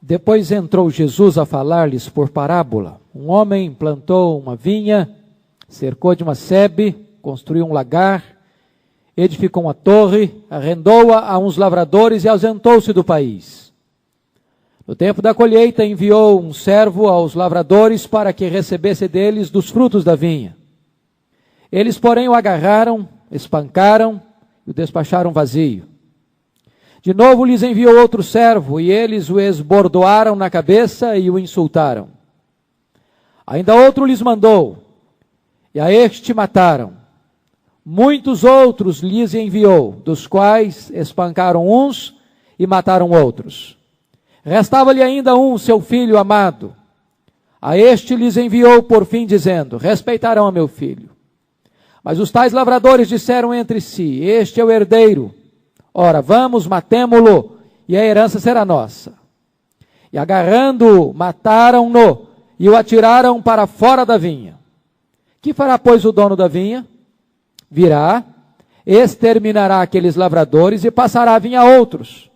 Depois entrou Jesus a falar-lhes por parábola. Um homem plantou uma vinha, cercou de uma sebe, construiu um lagar, edificou uma torre, arrendou-a a uns lavradores e ausentou-se do país. No tempo da colheita enviou um servo aos lavradores para que recebesse deles dos frutos da vinha. Eles, porém, o agarraram, espancaram e o despacharam vazio. De novo lhes enviou outro servo, e eles o esbordoaram na cabeça e o insultaram. Ainda outro lhes mandou, e a este mataram. Muitos outros lhes enviou, dos quais espancaram uns e mataram outros. Restava-lhe ainda um, seu filho amado. A este lhes enviou por fim, dizendo: respeitarão a meu filho. Mas os tais lavradores disseram entre si: este é o herdeiro. Ora, vamos, matemo-lo, e a herança será nossa. E agarrando-o, mataram-no, e o atiraram para fora da vinha. Que fará, pois, o dono da vinha? Virá, exterminará aqueles lavradores e passará a vinha a outros.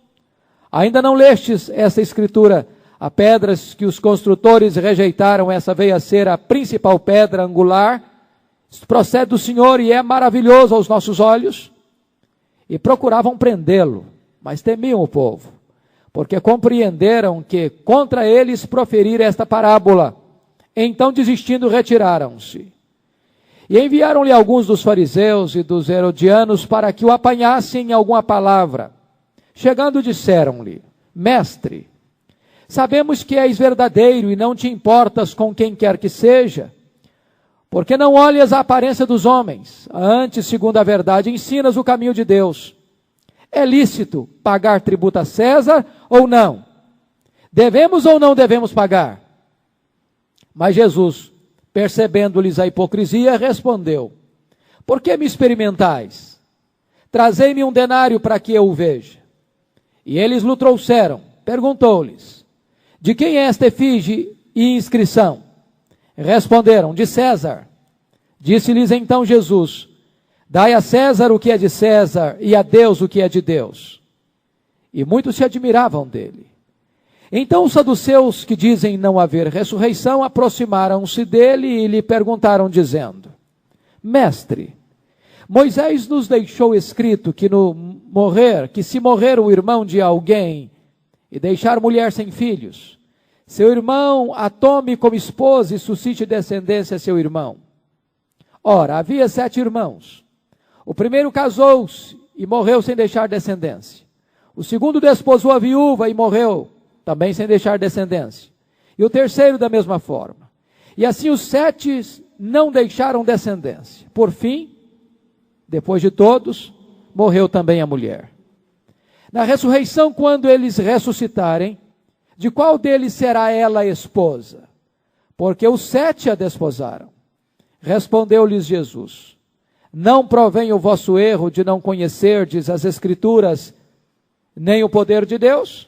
Ainda não lestes essa escritura? A pedras que os construtores rejeitaram, essa veio a ser a principal pedra angular. Isto procede do Senhor e é maravilhoso aos nossos olhos. E procuravam prendê-lo, mas temiam o povo, porque compreenderam que contra eles proferir esta parábola. Então, desistindo, retiraram-se. E enviaram-lhe alguns dos fariseus e dos herodianos para que o apanhassem em alguma palavra. Chegando, disseram-lhe: mestre, sabemos que és verdadeiro e não te importas com quem quer que seja, porque não olhas a aparência dos homens, antes, segundo a verdade, ensinas o caminho de Deus. É lícito pagar tributo a César ou não? Devemos ou não devemos pagar? Mas Jesus, percebendo-lhes a hipocrisia, respondeu: por que me experimentais? Trazei-me um denário para que eu o veja. E eles lhe trouxeram. Perguntou-lhes: de quem é esta efígie e inscrição? Responderam: de César. Disse-lhes então Jesus: dai a César o que é de César e a Deus o que é de Deus. E muitos se admiravam dele. Então os saduceus, que dizem não haver ressurreição, aproximaram-se dele e lhe perguntaram, dizendo: mestre, Moisés nos deixou escrito que se morrer o irmão de alguém e deixar mulher sem filhos, seu irmão a tome como esposa e suscite descendência a seu irmão. Ora, havia 7 irmãos. O primeiro casou-se e morreu sem deixar descendência. O segundo desposou a viúva e morreu, também sem deixar descendência. E o terceiro da mesma forma. E assim os 7 não deixaram descendência. Por fim, depois de todos, morreu também a mulher. Na ressurreição, quando eles ressuscitarem, de qual deles será ela a esposa? Porque os 7 a desposaram. Respondeu-lhes Jesus: não provém o vosso erro de não conhecerdes as Escrituras, nem o poder de Deus?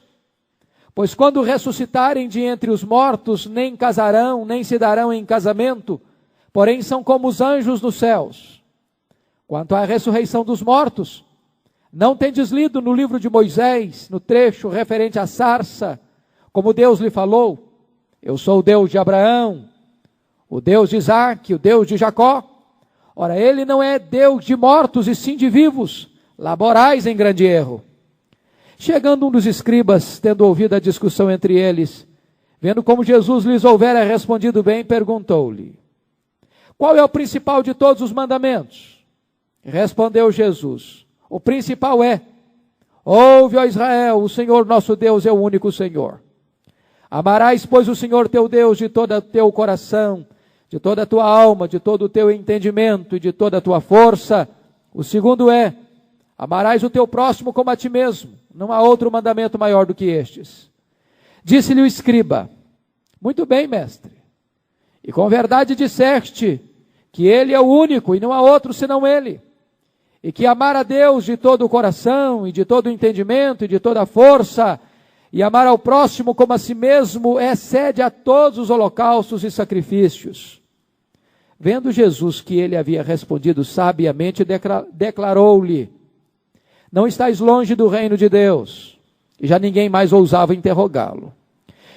Pois quando ressuscitarem de entre os mortos, nem casarão, nem se darão em casamento, porém são como os anjos nos céus. Quanto à ressurreição dos mortos, não tendes lido no livro de Moisés, no trecho referente à sarça, como Deus lhe falou: eu sou o Deus de Abraão, o Deus de Isaque, o Deus de Jacó. Ora, ele não é Deus de mortos e sim de vivos. Laborais em grande erro. Chegando um dos escribas, tendo ouvido a discussão entre eles, vendo como Jesus lhes houvera respondido bem, perguntou-lhe: qual é o principal de todos os mandamentos? Respondeu Jesus: o principal é: ouve, ó Israel, o Senhor nosso Deus é o único Senhor. Amarás, pois, o Senhor teu Deus de todo o teu coração, de toda a tua alma, de todo o teu entendimento e de toda a tua força. O segundo é: amarás o teu próximo como a ti mesmo. Não há outro mandamento maior do que estes. Disse-lhe o escriba: muito bem, mestre, e com verdade disseste que ele é o único e não há outro senão ele, e que amar a Deus de todo o coração e de todo o entendimento e de toda a força, e amar ao próximo como a si mesmo, excede a todos os holocaustos e sacrifícios. Vendo Jesus que ele havia respondido sabiamente, declarou-lhe: não estais longe do reino de Deus. E já ninguém mais ousava interrogá-lo.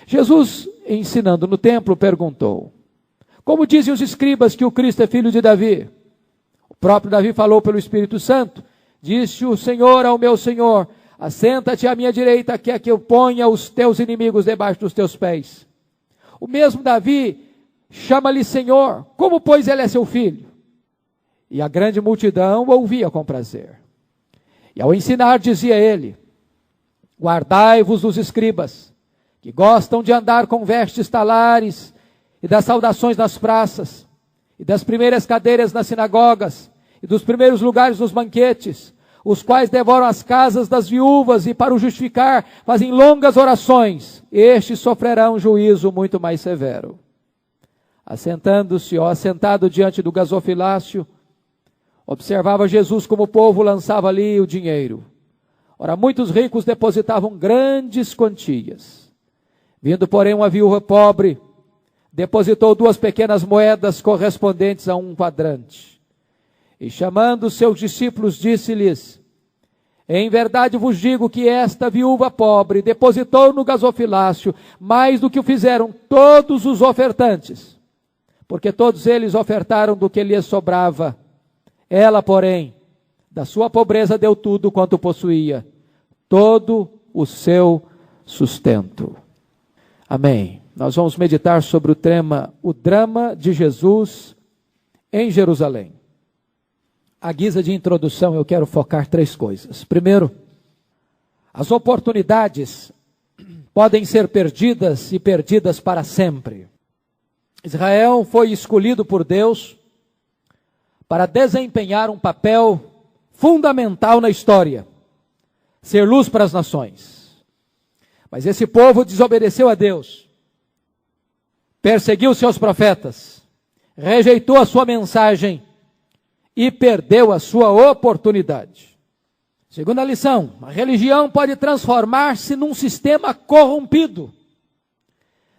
Jesus, ensinando no templo, perguntou: como dizem os escribas que o Cristo é filho de Davi? O próprio Davi falou pelo Espírito Santo: disse o Senhor ao meu Senhor: assenta-te à minha direita, quer que eu ponha os teus inimigos debaixo dos teus pés. O mesmo Davi chama-lhe Senhor, como pois ele é seu filho? E a grande multidão ouvia com prazer. E ao ensinar dizia ele: guardai-vos dos escribas, que gostam de andar com vestes talares, e das saudações nas praças, e das primeiras cadeiras nas sinagogas, e dos primeiros lugares nos banquetes, os quais devoram as casas das viúvas, e para o justificar fazem longas orações. Estes sofrerão juízo muito mais severo. Assentando-se, assentado diante do gasofilácio, observava Jesus como o povo lançava ali o dinheiro. Ora, muitos ricos depositavam grandes quantias. Vindo, porém, uma viúva pobre, depositou 2 pequenas moedas correspondentes a 1 quadrante. E chamando seus discípulos, disse-lhes: em verdade vos digo que esta viúva pobre depositou no gasofilácio mais do que o fizeram todos os ofertantes, porque todos eles ofertaram do que lhes sobrava. Ela, porém, da sua pobreza deu tudo quanto possuía, todo o seu sustento. Amém. Nós vamos meditar sobre o tema, o drama de Jesus em Jerusalém. À guisa de introdução, eu quero focar 3 coisas. Primeiro, as oportunidades podem ser perdidas e perdidas para sempre. Israel foi escolhido por Deus para desempenhar um papel fundamental na história, ser luz para as nações. Mas esse povo desobedeceu a Deus, perseguiu seus profetas, rejeitou a sua mensagem e perdeu a sua oportunidade. Segunda lição: a religião pode transformar-se num sistema corrompido.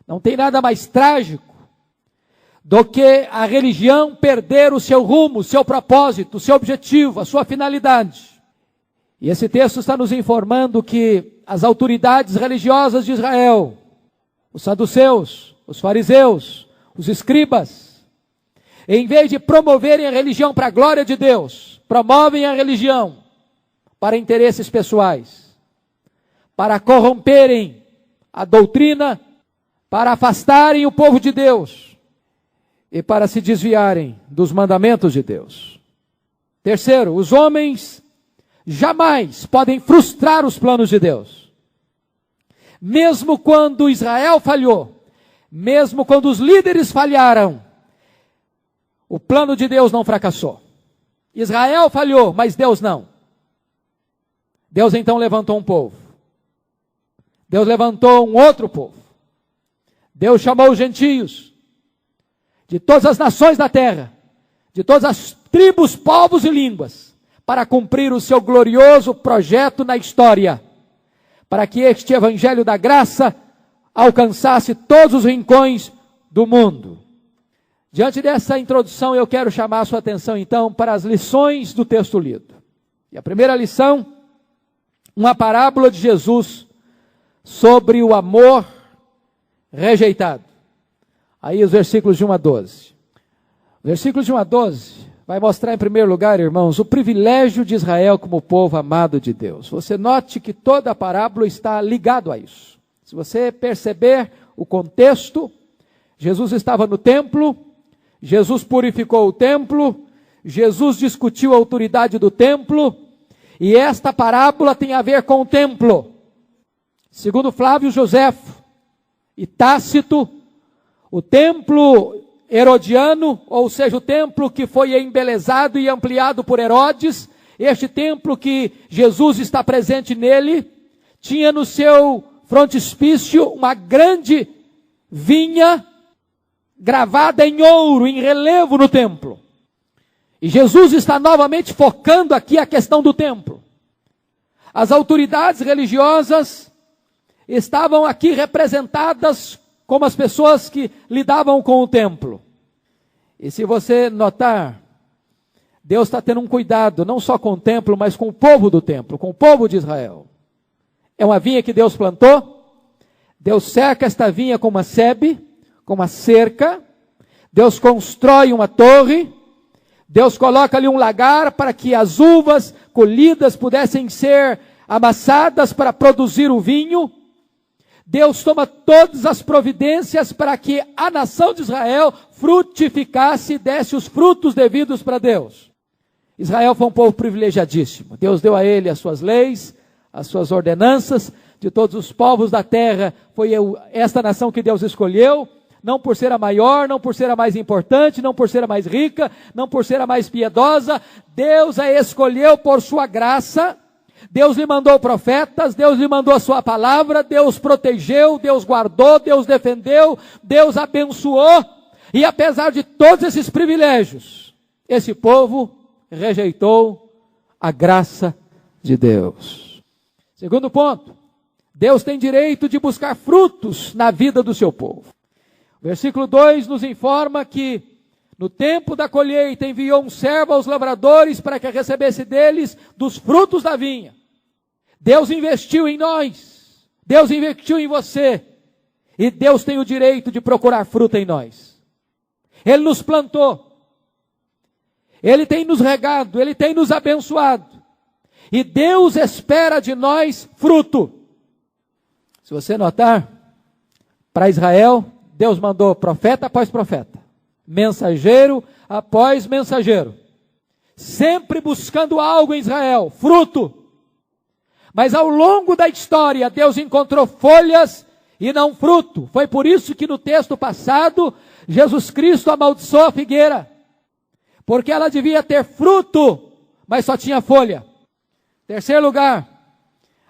Não tem nada mais trágico do que a religião perder o seu rumo, o seu propósito, o seu objetivo, a sua finalidade. E esse texto está nos informando que as autoridades religiosas de Israel, os saduceus, os fariseus, os escribas, em vez de promoverem a religião para a glória de Deus, promovem a religião para interesses pessoais, para corromperem a doutrina, para afastarem o povo de Deus e para se desviarem dos mandamentos de Deus. Terceiro, os homens jamais podem frustrar os planos de Deus. Mesmo quando Israel falhou, mesmo quando os líderes falharam, o plano de Deus não fracassou. Israel falhou, mas Deus não. Deus então levantou um povo. Deus levantou um outro povo. Deus chamou os gentios de todas as nações da terra, de todas as tribos, povos e línguas, para cumprir o seu glorioso projeto na história, para que este evangelho da graça alcançasse todos os rincões do mundo. Diante dessa introdução, eu quero chamar a sua atenção então para as lições do texto lido. E a primeira lição, uma parábola de Jesus sobre o amor rejeitado. Aí os versículos de 1 a 12. Versículos de 1 a 12 vai mostrar em primeiro lugar, irmãos, o privilégio de Israel como povo amado de Deus. Você note que toda a parábola está ligado a isso. Se você perceber o contexto, Jesus estava no templo, Jesus purificou o templo, Jesus discutiu a autoridade do templo, e esta parábola tem a ver com o templo. Segundo Flávio Joséfo e Tácito, o templo herodiano, ou seja, o templo que foi embelezado e ampliado por Herodes, este templo que Jesus está presente nele, tinha no seu frontispício uma grande vinha gravada em ouro, em relevo no templo. E Jesus está novamente focando aqui a questão do templo. As autoridades religiosas estavam aqui representadas como as pessoas que lidavam com o templo. E se você notar, Deus está tendo um cuidado, não só com o templo, mas com o povo do templo, com o povo de Israel. É uma vinha que Deus plantou, Deus cerca esta vinha com uma sebe, com uma cerca. Deus constrói uma torre. Deus coloca ali um lagar para que as uvas colhidas pudessem ser amassadas para produzir o vinho. Deus toma todas as providências para que a nação de Israel frutificasse e desse os frutos devidos para Deus. Israel foi um povo privilegiadíssimo. Deus deu a ele as suas leis, as suas ordenanças. De todos os povos da terra, foi esta nação que Deus escolheu, não por ser a maior, não por ser a mais importante, não por ser a mais rica, não por ser a mais piedosa. Deus a escolheu por sua graça. Deus lhe mandou profetas, Deus lhe mandou a sua palavra, Deus protegeu, Deus guardou, Deus defendeu, Deus abençoou. E apesar de todos esses privilégios, esse povo rejeitou a graça de Deus. Segundo ponto, Deus tem direito de buscar frutos na vida do seu povo. O versículo 2 nos informa que no tempo da colheita enviou um servo aos lavradores para que recebesse deles dos frutos da vinha. Deus investiu em nós, Deus investiu em você, e Deus tem o direito de procurar fruta em nós. Ele nos plantou, Ele tem nos regado, Ele tem nos abençoado, e Deus espera de nós fruto. Se você notar, para Israel, Deus mandou profeta após profeta, mensageiro após mensageiro, sempre buscando algo em Israel, fruto. Mas ao longo da história, Deus encontrou folhas e não fruto. Foi por isso que no texto passado, Jesus Cristo amaldiçoou a figueira, porque ela devia ter fruto, mas só tinha folha. Terceiro lugar,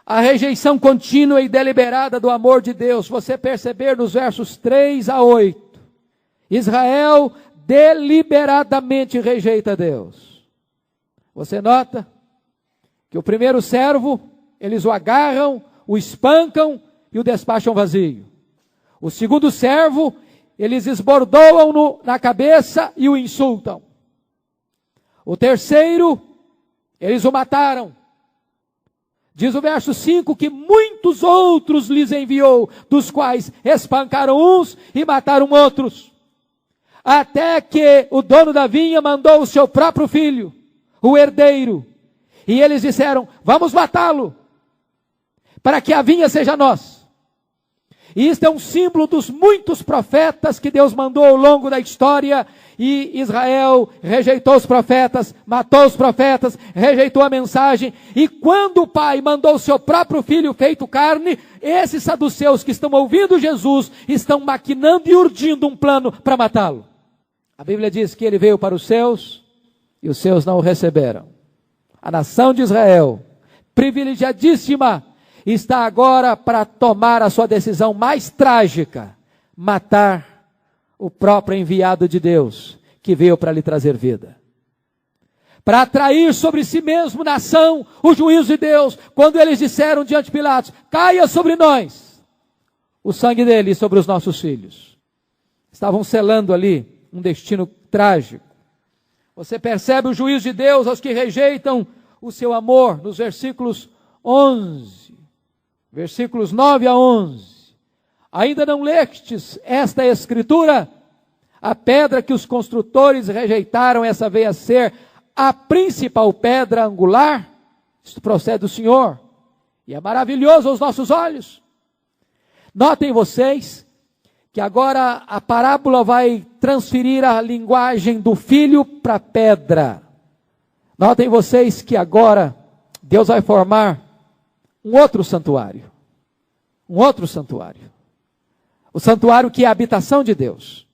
a rejeição contínua e deliberada do amor de Deus. Você perceber nos versos 3 a 8. Israel deliberadamente rejeita Deus. Você nota que o primeiro servo, eles o agarram, o espancam e o despacham vazio. O segundo servo, eles esbordoam-no na cabeça e o insultam. O terceiro, eles o mataram. Diz o verso 5 que muitos outros lhes enviou, dos quais espancaram uns e mataram outros. Até que o dono da vinha mandou o seu próprio filho, o herdeiro. E eles disseram, vamos matá-lo, para que a vinha seja nossa. E isto é um símbolo dos muitos profetas que Deus mandou ao longo da história. E Israel rejeitou os profetas, matou os profetas, rejeitou a mensagem. E quando o Pai mandou o seu próprio filho feito carne, esses saduceus que estão ouvindo Jesus, estão maquinando e urdindo um plano para matá-lo. A Bíblia diz que ele veio para os seus, e os seus não o receberam. A nação de Israel, privilegiadíssima, está agora para tomar a sua decisão mais trágica, matar o próprio enviado de Deus, que veio para lhe trazer vida. Para atrair sobre si mesmo, nação, o juízo de Deus, quando eles disseram diante de Pilatos, caia sobre nós o sangue dele e sobre os nossos filhos. Estavam selando ali um destino trágico. Você percebe o juízo de Deus aos que rejeitam o seu amor, nos versículos 11. Versículos 9 a 11. Ainda não lestes esta escritura? A pedra que os construtores rejeitaram, essa veio a ser a principal pedra angular. Isto procede do Senhor, e é maravilhoso aos nossos olhos. Notem vocês, que agora a parábola vai transferir a linguagem do filho para a pedra. Notem vocês que agora Deus vai formar um outro santuário. Um outro santuário. O santuário que é a habitação de Deus.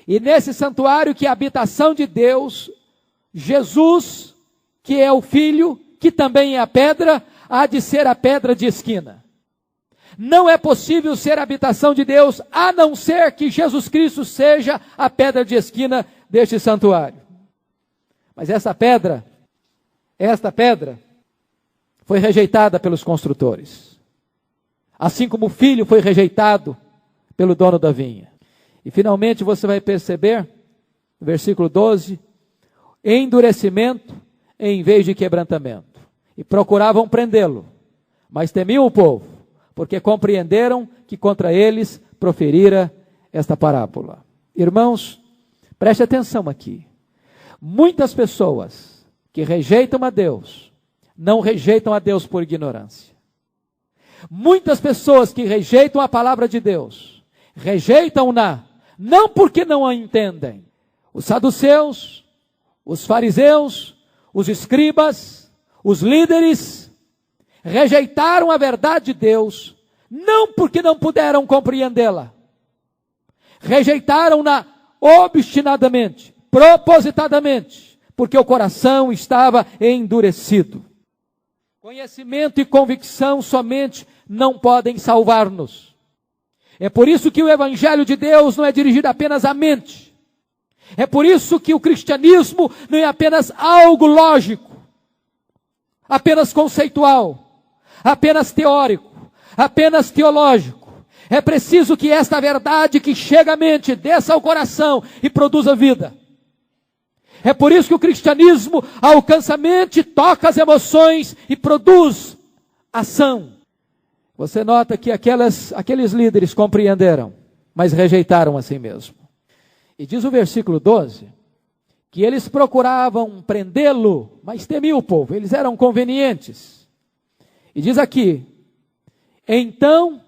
E nesse santuário que é a habitação de Deus, Jesus, que é o Filho, que também é a pedra, há de ser a pedra de esquina. Não é possível ser a habitação de Deus, a não ser que Jesus Cristo seja a pedra de esquina deste santuário. Mas esta pedra foi rejeitada pelos construtores. Assim como o filho foi rejeitado pelo dono da vinha. E finalmente você vai perceber, no versículo 12, endurecimento em vez de quebrantamento. E procuravam prendê-lo, mas temiam o povo, porque compreenderam que contra eles proferira esta parábola. Irmãos, preste atenção aqui. Muitas pessoas que rejeitam a Deus, não rejeitam a Deus por ignorância. Muitas pessoas que rejeitam a palavra de Deus, rejeitam-na, não porque não a entendem. Os saduceus, os fariseus, os escribas, os líderes, rejeitaram a verdade de Deus, não porque não puderam compreendê-la. Rejeitaram-na obstinadamente, propositadamente, porque o coração estava endurecido. Conhecimento e convicção somente não podem salvar-nos. É por isso que o Evangelho de Deus não é dirigido apenas à mente. É por isso que o cristianismo não é apenas algo lógico, apenas conceitual, apenas teórico, apenas teológico. É preciso que esta verdade que chega à mente, desça ao coração e produza vida. É por isso que o cristianismo alcança a mente, toca as emoções e produz ação. Você nota que aqueles líderes compreenderam, mas rejeitaram a si mesmo. E diz o versículo 12, que eles procuravam prendê-lo, mas temiam o povo, eles eram convenientes. E diz aqui, então,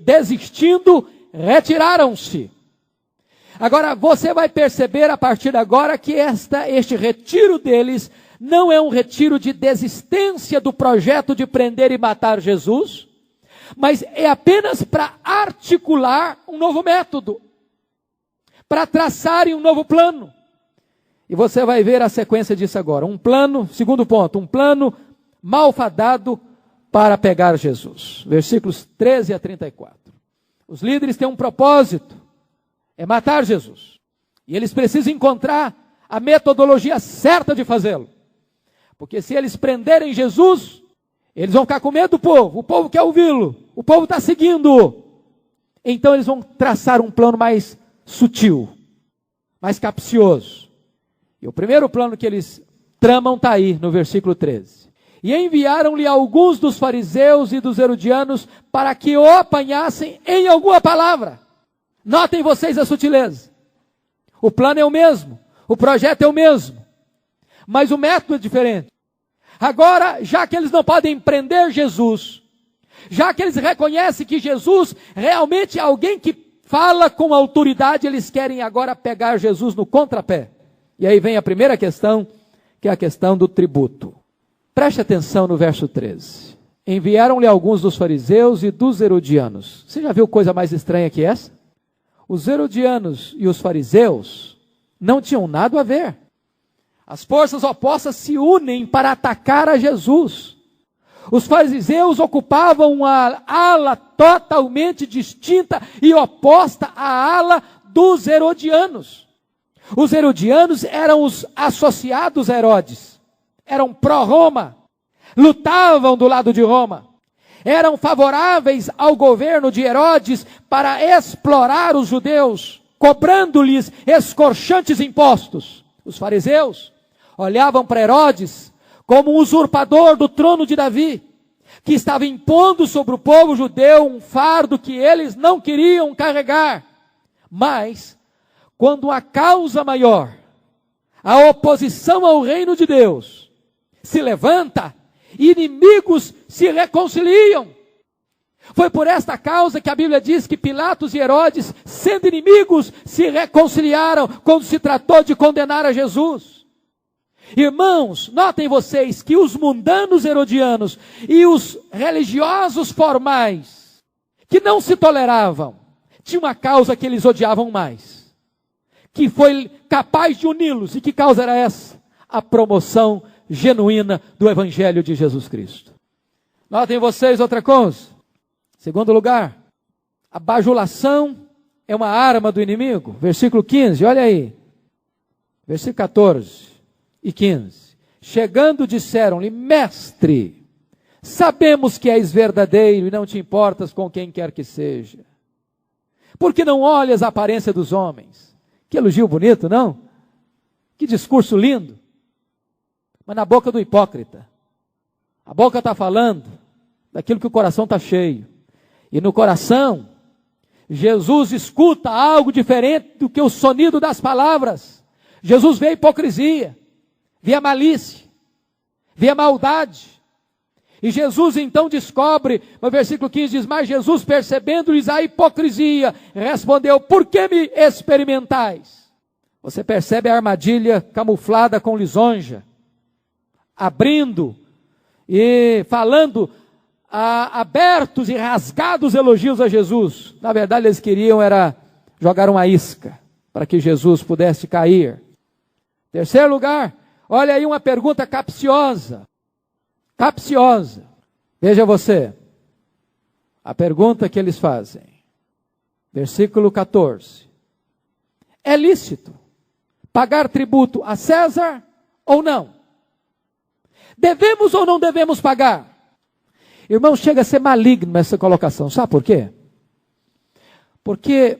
desistindo, retiraram-se. Agora, você vai perceber a partir de agora que este retiro deles não é um retiro de desistência do projeto de prender e matar Jesus, mas é apenas para articular um novo método, para traçarem um novo plano. E você vai ver a sequência disso agora. Um plano, segundo ponto, um plano malfadado para pegar Jesus. Versículos 13 a 34. Os líderes têm um propósito, é matar Jesus. E eles precisam encontrar a metodologia certa de fazê-lo. Porque se eles prenderem Jesus, eles vão ficar com medo do povo. O povo quer ouvi-lo. O povo está seguindo. Então eles vão traçar um plano mais sutil, mais capcioso. E o primeiro plano que eles tramam está aí, no versículo 13. E enviaram-lhe alguns dos fariseus e dos herodianos para que o apanhassem em alguma palavra. Notem vocês a sutileza. O plano é o mesmo, o projeto é o mesmo, mas o método é diferente. Agora, já que eles não podem prender Jesus, já que eles reconhecem que Jesus realmente é alguém que fala com autoridade, eles querem agora pegar Jesus no contrapé. E aí vem a primeira questão, que é a questão do tributo. Preste atenção no verso 13. Enviaram-lhe alguns dos fariseus e dos herodianos. Você já viu coisa mais estranha que essa? Os herodianos e os fariseus não tinham nada a ver. As forças opostas se unem para atacar a Jesus. Os fariseus ocupavam uma ala totalmente distinta e oposta à ala dos herodianos. Os herodianos eram os associados a Herodes. Eram pró-Roma. Lutavam do lado de Roma. Eram favoráveis ao governo de Herodes para explorar os judeus, cobrando-lhes escorchantes impostos. Os fariseus olhavam para Herodes como um usurpador do trono de Davi, que estava impondo sobre o povo judeu um fardo que eles não queriam carregar. Mas, quando a causa maior, a oposição ao reino de Deus, se levanta, inimigos se reconciliam. Foi por esta causa que a Bíblia diz que Pilatos e Herodes, sendo inimigos, se reconciliaram quando se tratou de condenar a Jesus. Irmãos, notem vocês que os mundanos herodianos e os religiosos formais, que não se toleravam, tinham uma causa que eles odiavam mais, que foi capaz de uni-los. E que causa era essa? A promoção genuína do Evangelho de Jesus Cristo. Notem vocês outra coisa. Segundo lugar, a bajulação é uma arma do inimigo. Versículo 15, olha aí. Versículo 14 e 15. Chegando, disseram-lhe: Mestre, sabemos que és verdadeiro e não te importas com quem quer que seja. Por que não olhas a aparência dos homens? Que elogio bonito, não? Que discurso lindo. Mas na boca do hipócrita. A boca está falando, daquilo que o coração está cheio. E no coração, Jesus escuta algo diferente do que o sonido das palavras. Jesus vê a hipocrisia, vê a malícia, vê a maldade. E Jesus então descobre, no versículo 15 diz, mas Jesus percebendo-lhes a hipocrisia, respondeu, por que me experimentais? Você percebe a armadilha camuflada com lisonja, abrindo e falando abertos e rasgados elogios a Jesus. Na verdade eles queriam era jogar uma isca, para que Jesus pudesse cair. Terceiro lugar, olha aí uma pergunta capciosa. Capciosa. Veja você, a pergunta que eles fazem. Versículo 14. É lícito pagar tributo a César ou não? Devemos ou não devemos pagar? Irmão, chega a ser maligno essa colocação. Sabe por quê? Porque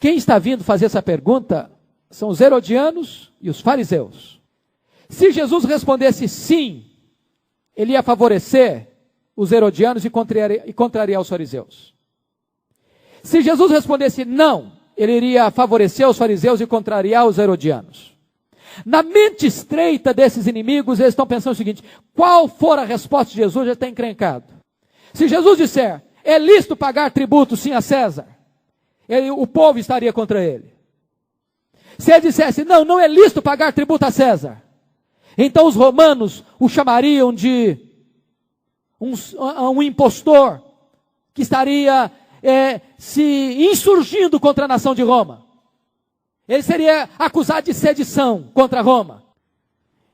quem está vindo fazer essa pergunta são os herodianos e os fariseus. Se Jesus respondesse sim, ele ia favorecer os herodianos e contrariar os fariseus. Se Jesus respondesse não, ele iria favorecer os fariseus e contrariar os herodianos. Na mente estreita desses inimigos, eles estão pensando o seguinte, qual for a resposta de Jesus, já está encrencado. Se Jesus disser, é lícito pagar tributo sim a César, o povo estaria contra ele. Se ele dissesse, não, não é lícito pagar tributo a César, então os romanos o chamariam de um impostor, que estaria se insurgindo contra a nação de Roma. Ele seria acusado de sedição contra Roma.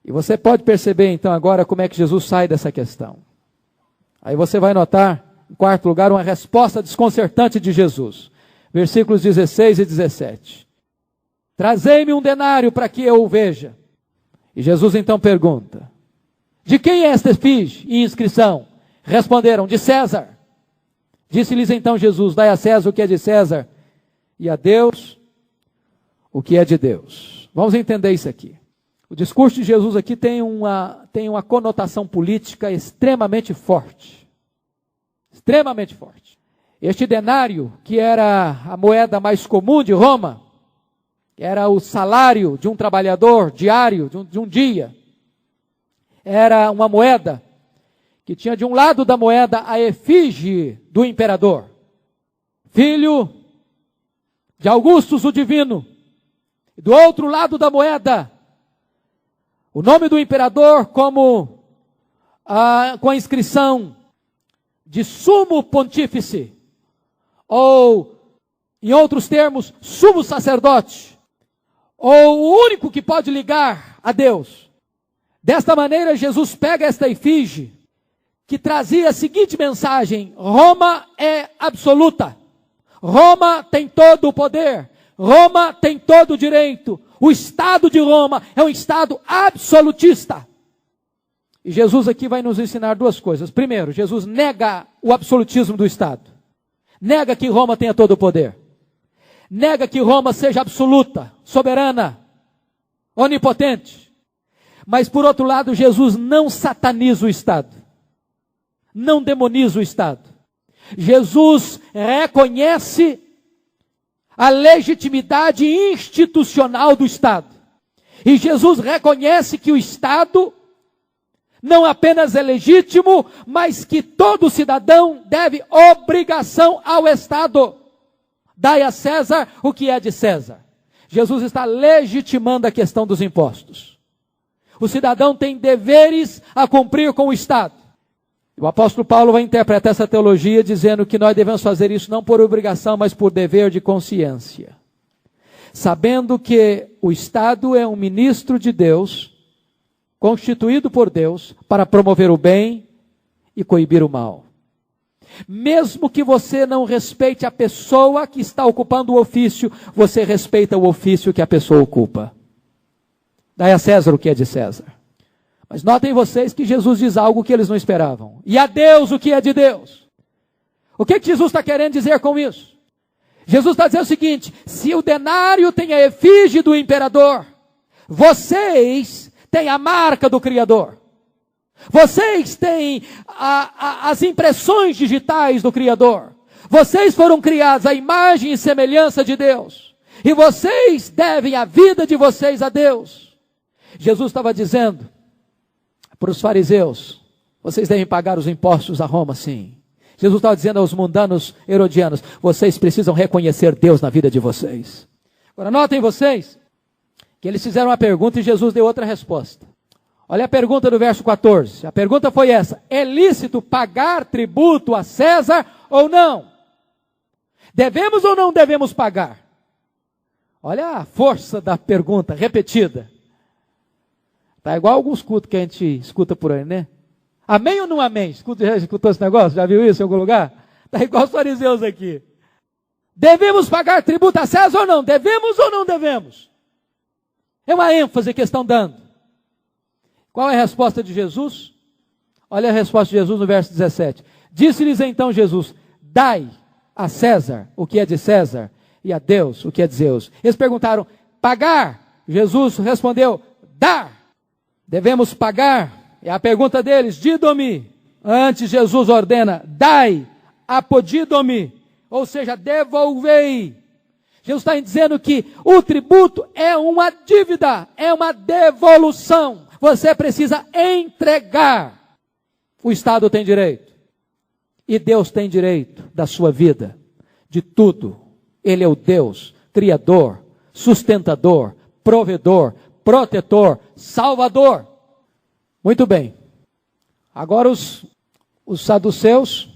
E você pode perceber então agora como é que Jesus sai dessa questão. Aí você vai notar, em quarto lugar, uma resposta desconcertante de Jesus. Versículos 16 e 17. Trazei-me um denário para que eu o veja. E Jesus então pergunta, de quem é esta efígie e inscrição? Responderam, de César. Disse-lhes então Jesus, dai a César o que é de César, e a Deus o que é de Deus. Vamos entender isso aqui. O discurso de Jesus aqui tem uma conotação política extremamente forte. Extremamente forte. Este denário, que era a moeda mais comum de Roma, era o salário de um trabalhador diário, de um dia. Era uma moeda que tinha de um lado da moeda a efígie do imperador, filho de Augustus o Divino. Do outro lado da moeda, o nome do imperador com a inscrição de sumo pontífice, ou, em outros termos, sumo sacerdote, ou o único que pode ligar a Deus. Desta maneira, Jesus pega esta efígie, que trazia a seguinte mensagem, Roma é absoluta, Roma tem todo o poder, Roma tem todo o direito. O Estado de Roma é um Estado absolutista. E Jesus aqui vai nos ensinar duas coisas. Primeiro, Jesus nega o absolutismo do Estado. Nega que Roma tenha todo o poder. Nega que Roma seja absoluta, soberana, onipotente. Mas por outro lado, Jesus não sataniza o Estado. Não demoniza o Estado. Jesus reconhece a legitimidade institucional do Estado. E Jesus reconhece que o Estado não apenas é legítimo, mas que todo cidadão deve obrigação ao Estado. Dai a César o que é de César. Jesus está legitimando a questão dos impostos. O cidadão tem deveres a cumprir com o Estado. O apóstolo Paulo vai interpretar essa teologia dizendo que nós devemos fazer isso não por obrigação, mas por dever de consciência. Sabendo que o Estado é um ministro de Deus, constituído por Deus, para promover o bem e coibir o mal. Mesmo que você não respeite a pessoa que está ocupando o ofício, você respeita o ofício que a pessoa ocupa. Dai a César o que é de César. Mas notem vocês que Jesus diz algo que eles não esperavam. E a Deus o que é de Deus. O que Jesus está querendo dizer com isso? Jesus está dizendo o seguinte, se o denário tem a efígie do imperador, vocês têm a marca do Criador. Vocês têm as impressões digitais do Criador. Vocês foram criados à imagem e semelhança de Deus. E vocês devem a vida de vocês a Deus. Jesus estava dizendo para os fariseus: vocês devem pagar os impostos a Roma, sim. Jesus estava dizendo aos mundanos herodianos: vocês precisam reconhecer Deus na vida de vocês. Agora notem vocês que eles fizeram uma pergunta e Jesus deu outra resposta. Olha a pergunta do verso 14. A pergunta foi essa: é lícito pagar tributo a César ou não? Devemos ou não devemos pagar? Olha a força da pergunta repetida. Está igual alguns cultos que a gente escuta por aí, né? Amém ou não amém? Já escutou esse negócio? Já viu isso em algum lugar? Está igual os fariseus aqui. Devemos pagar tributo a César ou não? Devemos ou não devemos? É uma ênfase que estão dando. Qual é a resposta de Jesus? Olha a resposta de Jesus no verso 17. Disse-lhes então Jesus: dai a César o que é de César e a Deus o que é de Deus. Eles perguntaram: pagar? Jesus respondeu: dar. Devemos pagar. É a pergunta deles: didomi. Antes Jesus ordena: dai, apodidomi. Ou seja, devolvei. Jesus está dizendo que o tributo é uma dívida, é uma devolução. Você precisa entregar. O Estado tem direito. E Deus tem direito da sua vida, de tudo. Ele é o Deus, criador, sustentador, provedor, protetor, salvador. Muito bem. Agora os saduceus,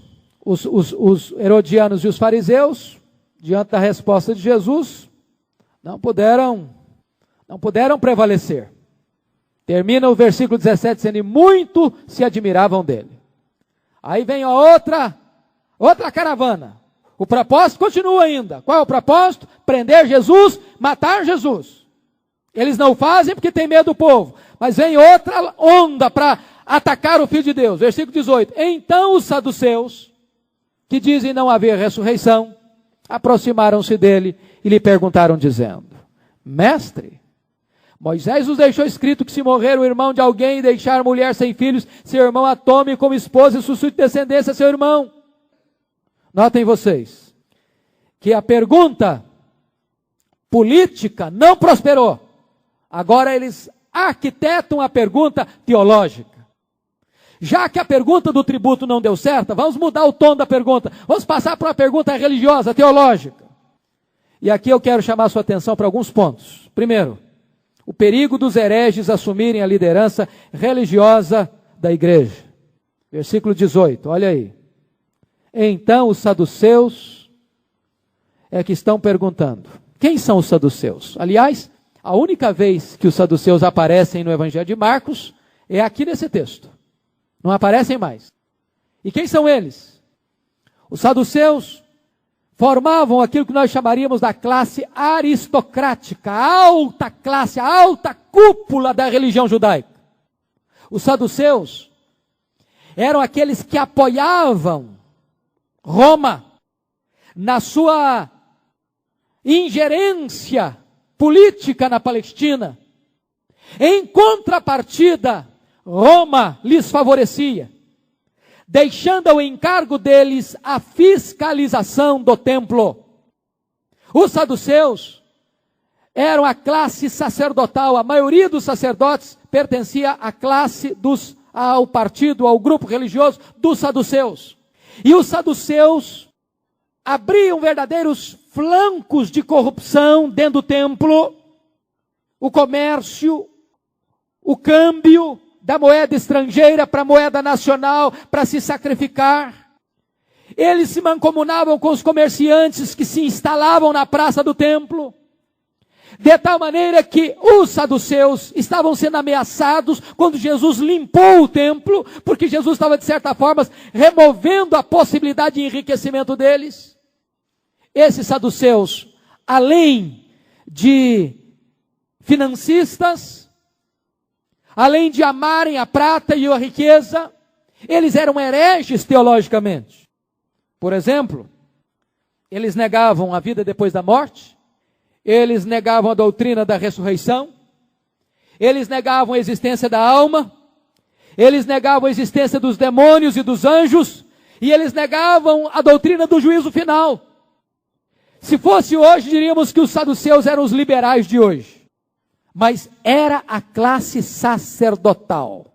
os herodianos e os fariseus, diante da resposta de Jesus, não puderam prevalecer. Termina o versículo 17 dizendo: e muito se admiravam dele. Aí vem a outra caravana. O propósito continua ainda. Qual é o propósito? Prender Jesus, matar Jesus. Eles não fazem porque tem medo do povo. Mas vem outra onda para atacar o Filho de Deus. Versículo 18. Então os saduceus, que dizem não haver ressurreição, aproximaram-se dele e lhe perguntaram dizendo: mestre, Moisés nos deixou escrito que se morrer o irmão de alguém e deixar mulher sem filhos, seu irmão a tome como esposa e suscite descendência a seu irmão. Notem vocês que a pergunta política não prosperou. Agora eles arquitetam a pergunta teológica. Já que a pergunta do tributo não deu certo, vamos mudar o tom da pergunta. Vamos passar para uma pergunta religiosa, teológica. E aqui eu quero chamar a sua atenção para alguns pontos. Primeiro, o perigo dos hereges assumirem a liderança religiosa da igreja. Versículo 18, olha aí. Então os saduceus é que estão perguntando. Quem são os saduceus? Aliás, a única vez que os saduceus aparecem no Evangelho de Marcos é aqui nesse texto. Não aparecem mais. E quem são eles? Os saduceus formavam aquilo que nós chamaríamos da classe aristocrática, a alta classe, a alta cúpula da religião judaica. Os saduceus eram aqueles que apoiavam Roma na sua ingerência política na Palestina. Em contrapartida, Roma lhes favorecia, deixando ao encargo deles a fiscalização do templo. Os saduceus eram a classe sacerdotal, a maioria dos sacerdotes pertencia à classe ao partido, ao grupo religioso dos saduceus. E os saduceus abriam verdadeiros flancos de corrupção dentro do templo, o comércio, o câmbio da moeda estrangeira para a moeda nacional, para se sacrificar. Eles se mancomunavam com os comerciantes que se instalavam na praça do templo, de tal maneira que os saduceus estavam sendo ameaçados quando Jesus limpou o templo, porque Jesus estava, de certa forma, removendo a possibilidade de enriquecimento deles. Esses saduceus, além de financistas, além de amarem a prata e a riqueza, eles eram hereges teologicamente. Por exemplo, eles negavam a vida depois da morte, eles negavam a doutrina da ressurreição, eles negavam a existência da alma, eles negavam a existência dos demônios e dos anjos, e eles negavam a doutrina do juízo final. Se fosse hoje, diríamos que os saduceus eram os liberais de hoje. Mas era a classe sacerdotal.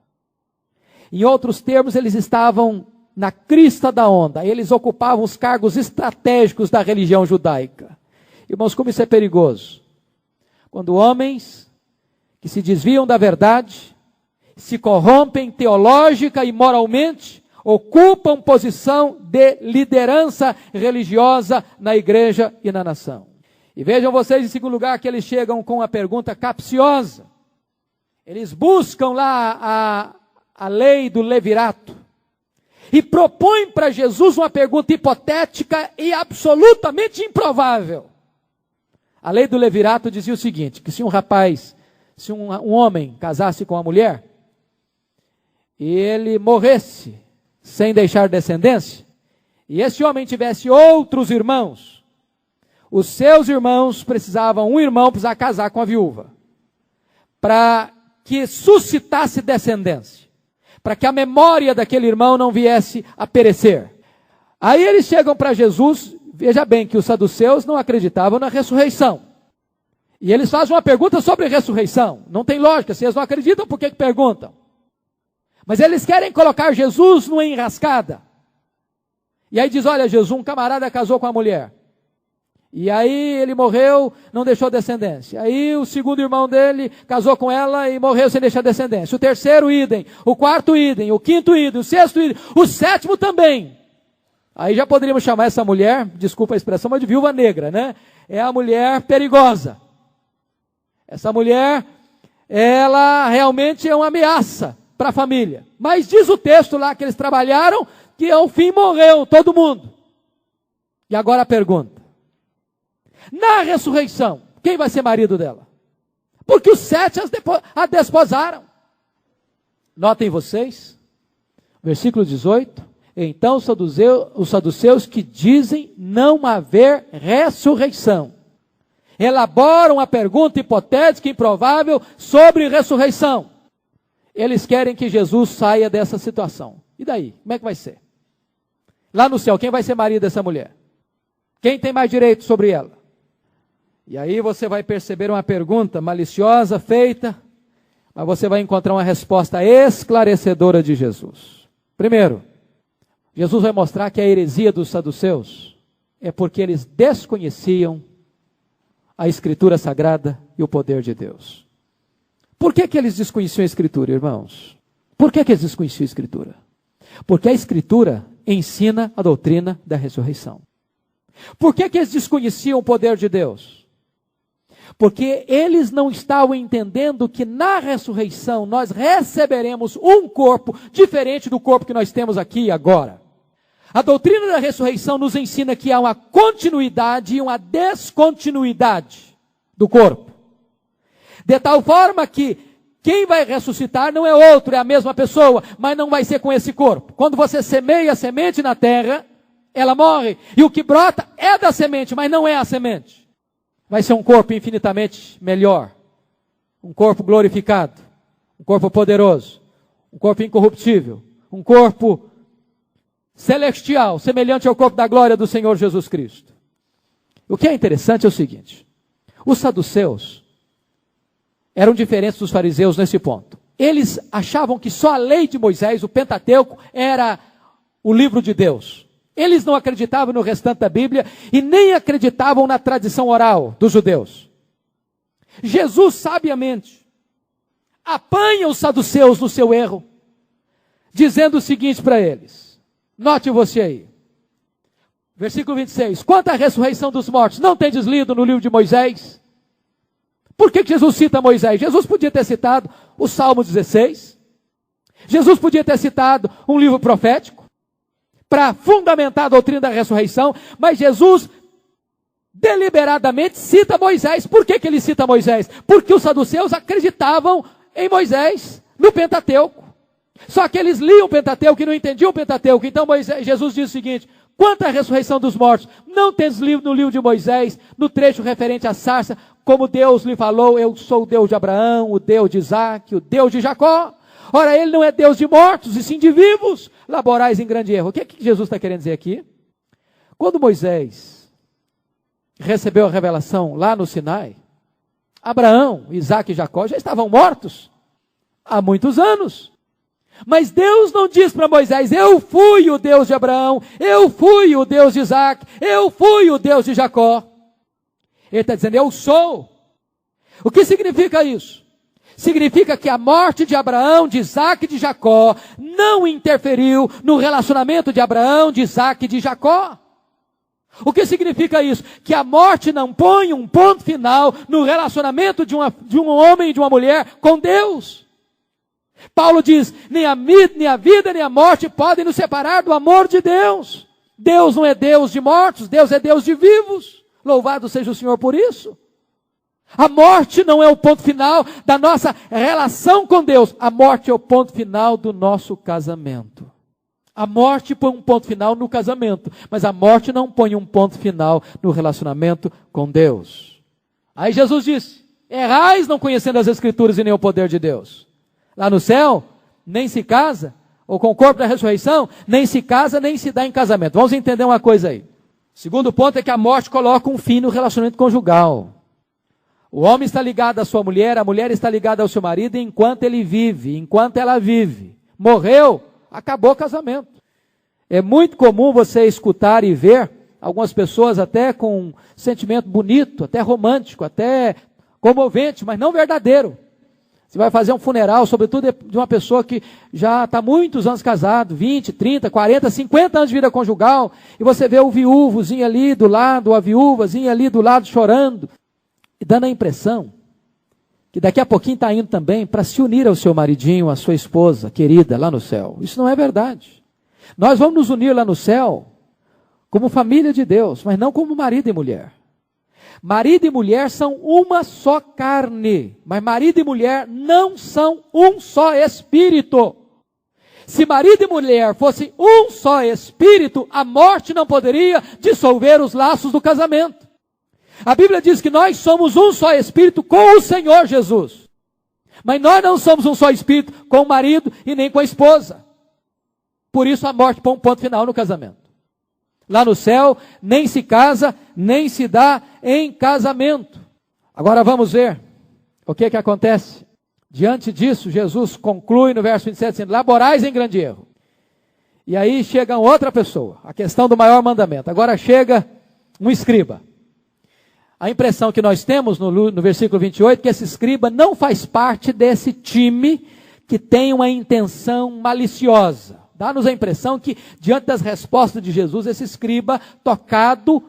Em outros termos, eles estavam na crista da onda. Eles ocupavam os cargos estratégicos da religião judaica. Irmãos, como isso é perigoso. Quando homens que se desviam da verdade, se corrompem teológica e moralmente, ocupam posição de liderança religiosa na igreja e na nação. E vejam vocês, em segundo lugar, que eles chegam com uma pergunta capciosa. Eles buscam lá a lei do levirato e propõem para Jesus uma pergunta hipotética e absolutamente improvável. A lei do levirato dizia o seguinte, que se um homem casasse com uma mulher e ele morresse sem deixar descendência, e esse homem tivesse outros irmãos, os seus irmãos um irmão precisava casar com a viúva, para que suscitasse descendência, para que a memória daquele irmão não viesse a perecer. Aí eles chegam para Jesus, veja bem que os saduceus não acreditavam na ressurreição. E eles fazem uma pergunta sobre ressurreição. Não tem lógica, se eles não acreditam, por que perguntam? Mas eles querem colocar Jesus numa enrascada. E aí diz, olha Jesus, um camarada casou com a mulher. E aí ele morreu, não deixou descendência. Aí o segundo irmão dele casou com ela e morreu sem deixar descendência. O terceiro idem, o quarto idem, o quinto idem, o sexto idem, o sétimo também. Aí já poderíamos chamar essa mulher, desculpa a expressão, mas de viúva negra, né? É a mulher perigosa. Essa mulher, ela realmente é uma ameaça para a família. Mas diz o texto lá que eles trabalharam, que ao fim morreu todo mundo. E agora a pergunta. Na ressurreição, quem vai ser marido dela? Porque os 7 a desposaram. Notem vocês, versículo 18. Então os saduceus que dizem não haver ressurreição, elaboram a pergunta hipotética e improvável sobre ressurreição. Eles querem que Jesus saia dessa situação. E daí? Como é que vai ser? Lá no céu, quem vai ser marido dessa mulher? Quem tem mais direito sobre ela? E aí você vai perceber uma pergunta maliciosa feita, mas você vai encontrar uma resposta esclarecedora de Jesus. Primeiro, Jesus vai mostrar que a heresia dos saduceus é porque eles desconheciam a Escritura Sagrada e o poder de Deus. Por que eles desconheciam a Escritura, irmãos? Por que eles desconheciam a Escritura? Porque a Escritura ensina a doutrina da ressurreição. Por que eles desconheciam o poder de Deus? Porque eles não estavam entendendo que na ressurreição nós receberemos um corpo diferente do corpo que nós temos aqui e agora. A doutrina da ressurreição nos ensina que há uma continuidade e uma descontinuidade do corpo. De tal forma que quem vai ressuscitar não é outro, é a mesma pessoa, mas não vai ser com esse corpo. Quando você semeia a semente na terra, ela morre. E o que brota é da semente, mas não é a semente. Vai ser um corpo infinitamente melhor. Um corpo glorificado. Um corpo poderoso. Um corpo incorruptível. Um corpo celestial, semelhante ao corpo da glória do Senhor Jesus Cristo. O que é interessante é o seguinte. Os saduceus eram diferentes dos fariseus nesse ponto. Eles achavam que só a lei de Moisés, o Pentateuco, era o livro de Deus. Eles não acreditavam no restante da Bíblia e nem acreditavam na tradição oral dos judeus. Jesus, sabiamente, apanha os saduceus no seu erro, dizendo o seguinte para eles. Note você aí. Versículo 26. Quanto à ressurreição dos mortos, não tendes lido no livro de Moisés? Por que Jesus cita Moisés? Jesus podia ter citado o Salmo 16. Jesus podia ter citado um livro profético para fundamentar a doutrina da ressurreição, mas Jesus deliberadamente cita Moisés. Por que ele cita Moisés? Porque os saduceus acreditavam em Moisés, no Pentateuco. Só que eles liam o Pentateuco e não entendiam o Pentateuco. Então Jesus diz o seguinte: quanto à ressurreição dos mortos, não tens lido no livro de Moisés, no trecho referente à sarça, como Deus lhe falou, eu sou o Deus de Abraão, o Deus de Isaac, o Deus de Jacó. Ora, ele não é Deus de mortos, e sim de vivos, laborais em grande erro. O que é que Jesus está querendo dizer aqui? Quando Moisés recebeu a revelação lá no Sinai, Abraão, Isaac e Jacó já estavam mortos há muitos anos. Mas Deus não diz para Moisés: eu fui o Deus de Abraão, eu fui o Deus de Isaac, eu fui o Deus de Jacó. Ele está dizendo: eu sou. O que significa isso? Significa que a morte de Abraão, de Isaac e de Jacó não interferiu no relacionamento de Abraão, de Isaac e de Jacó. O que significa isso? Que a morte não põe um ponto final no relacionamento de um homem e de uma mulher com Deus. Paulo diz: nem a vida nem a morte podem nos separar do amor de Deus. Deus não é Deus de mortos, Deus é Deus de vivos. Louvado seja o Senhor por isso. A morte não é o ponto final da nossa relação com Deus. A morte é o ponto final do nosso casamento. A morte põe um ponto final no casamento, mas a morte não põe um ponto final no relacionamento com Deus. Aí Jesus disse: errais não conhecendo as Escrituras e nem o poder de Deus. Lá no céu, nem se casa, ou com o corpo da ressurreição, nem se casa, nem se dá em casamento. Vamos entender uma coisa aí. O segundo ponto é que a morte coloca um fim no relacionamento conjugal. O homem está ligado à sua mulher, a mulher está ligada ao seu marido enquanto ele vive, enquanto ela vive. Morreu, acabou o casamento. É muito comum você escutar e ver algumas pessoas até com um sentimento bonito, até romântico, até comovente, mas não verdadeiro. Você vai fazer um funeral, sobretudo de uma pessoa que já está muitos anos casado, 20, 30, 40, 50 anos de vida conjugal, e você vê o viúvozinho ali do lado, a viúvazinha ali do lado chorando, e dando a impressão que daqui a pouquinho está indo também para se unir ao seu maridinho, à sua esposa querida lá no céu. Isso não é verdade. Nós vamos nos unir lá no céu como família de Deus, mas não como marido e mulher. Marido e mulher são uma só carne, mas marido e mulher não são um só espírito. Se marido e mulher fossem um só espírito, a morte não poderia dissolver os laços do casamento. A Bíblia diz que nós somos um só espírito com o Senhor Jesus. Mas nós não somos um só espírito com o marido e nem com a esposa. Por isso a morte põe um ponto final no casamento. Lá no céu, nem se casa, nem se dá em casamento. Agora vamos ver o que acontece. Diante disso, Jesus conclui no verso 27, dizendo: laborais em grande erro. E aí chega outra pessoa, a questão do maior mandamento. Agora chega um escriba. A impressão que nós temos no versículo 28, que esse escriba não faz parte desse time que tem uma intenção maliciosa. Dá-nos a impressão que, diante das respostas de Jesus, esse escriba tocado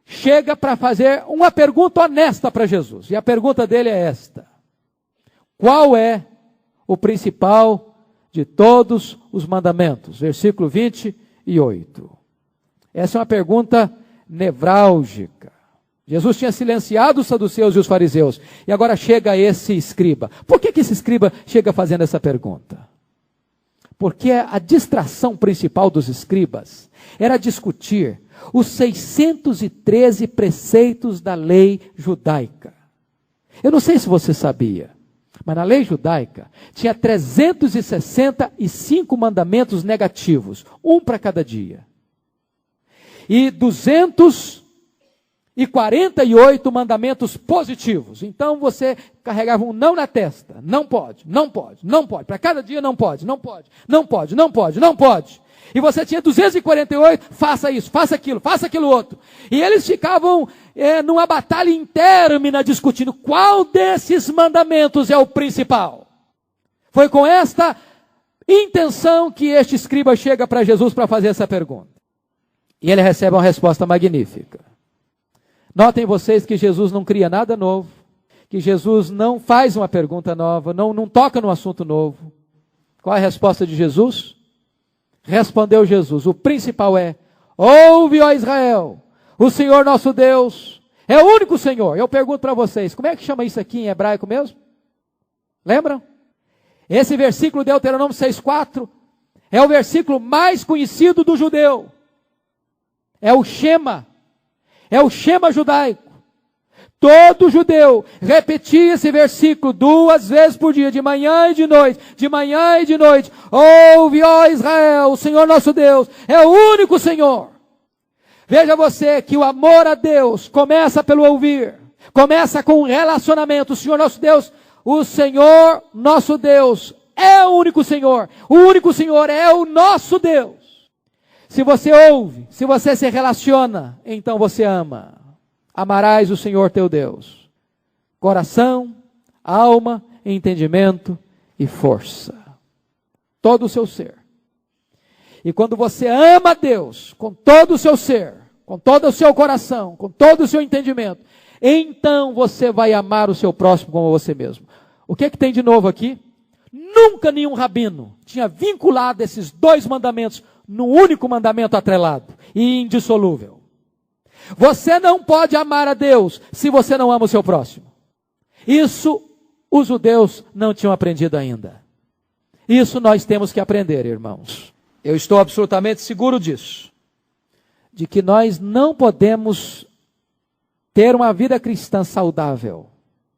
chega para fazer uma pergunta honesta para Jesus. E a pergunta dele é esta: qual é o principal de todos os mandamentos? Versículo 28. Essa é uma pergunta nevrálgica. Jesus tinha silenciado os saduceus e os fariseus, e agora chega esse escriba. Por que esse escriba chega fazendo essa pergunta? Porque a distração principal dos escribas era discutir os 613 preceitos da lei judaica. Eu não sei se você sabia, mas na lei judaica tinha 365 mandamentos negativos, um para cada dia. E 248 mandamentos positivos. Então você carregava um não na testa. Não pode, não pode, não pode. Para cada dia não pode, não pode, não pode, não pode, não pode. E você tinha 248, faça isso, faça aquilo outro. E eles ficavam numa batalha intermina discutindo qual desses mandamentos é o principal. Foi com esta intenção que este escriba chega para Jesus para fazer essa pergunta. E ele recebe uma resposta magnífica. Notem vocês que Jesus não cria nada novo, que Jesus não faz uma pergunta nova, não toca num assunto novo. Qual é a resposta de Jesus? Respondeu Jesus: o principal é: ouve, ó Israel, o Senhor nosso Deus é o único Senhor. Eu pergunto para vocês, como é que chama isso aqui em hebraico mesmo? Lembram? Esse versículo de Deuteronômio 6,4 é o versículo mais conhecido do judeu. É o Shema judaico. Todo judeu repetia esse versículo 2 vezes por dia, de manhã e de noite, de manhã e de noite. Ouve, ó Israel, o Senhor nosso Deus é o único Senhor. Veja você que o amor a Deus começa pelo ouvir, começa com um relacionamento. O Senhor nosso Deus, o Senhor nosso Deus é o único Senhor é o nosso Deus. Se você ouve, se você se relaciona, então você ama. Amarás o Senhor teu Deus, coração, alma, entendimento e força, todo o seu ser. E quando você ama a Deus com todo o seu ser, com todo o seu coração, com todo o seu entendimento, então você vai amar o seu próximo como você mesmo. O que tem de novo aqui? Nunca nenhum rabino tinha vinculado esses dois mandamentos num único mandamento atrelado e indissolúvel. Você não pode amar a Deus se você não ama o seu próximo. Isso os judeus não tinham aprendido ainda. Isso nós temos que aprender, irmãos. Eu estou absolutamente seguro disso. De que nós não podemos ter uma vida cristã saudável,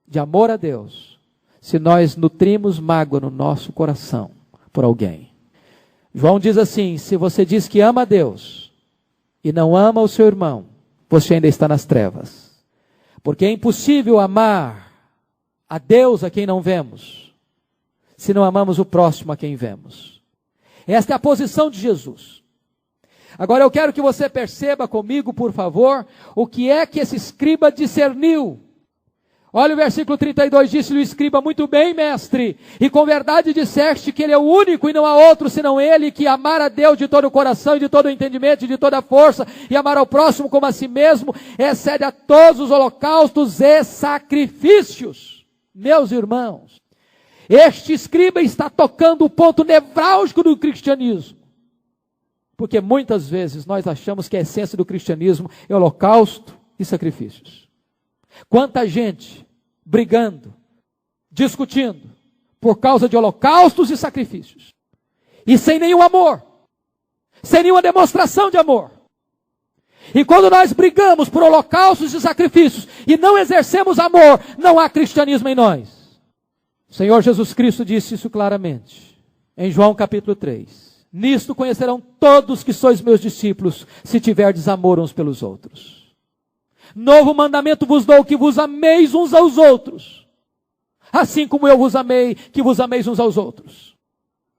de amor a Deus, se nós nutrimos mágoa no nosso coração por alguém. João diz assim: se você diz que ama a Deus e não ama o seu irmão, você ainda está nas trevas. Porque é impossível amar a Deus a quem não vemos, se não amamos o próximo a quem vemos. Esta é a posição de Jesus. Agora eu quero que você perceba comigo, por favor, o que é que esse escriba discerniu. Olha o versículo 32, disse-lhe o escriba: muito bem, mestre, e com verdade disseste que ele é o único e não há outro senão ele, que amar a Deus de todo o coração, e de todo o entendimento, e de toda a força, e amar ao próximo como a si mesmo, excede a todos os holocaustos e sacrifícios. Meus irmãos, este escriba está tocando o ponto nevrálgico do cristianismo, porque muitas vezes nós achamos que a essência do cristianismo é holocausto e sacrifícios. Quanta gente brigando, discutindo, por causa de holocaustos e sacrifícios, e sem nenhum amor, sem nenhuma demonstração de amor. E quando nós brigamos por holocaustos e sacrifícios, e não exercemos amor, não há cristianismo em nós. O Senhor Jesus Cristo disse isso claramente, em João capítulo 3. Nisto conhecerão todos que sois meus discípulos, se tiverdes amor uns pelos outros. Novo mandamento vos dou, que vos ameis uns aos outros, assim como eu vos amei, que vos ameis uns aos outros.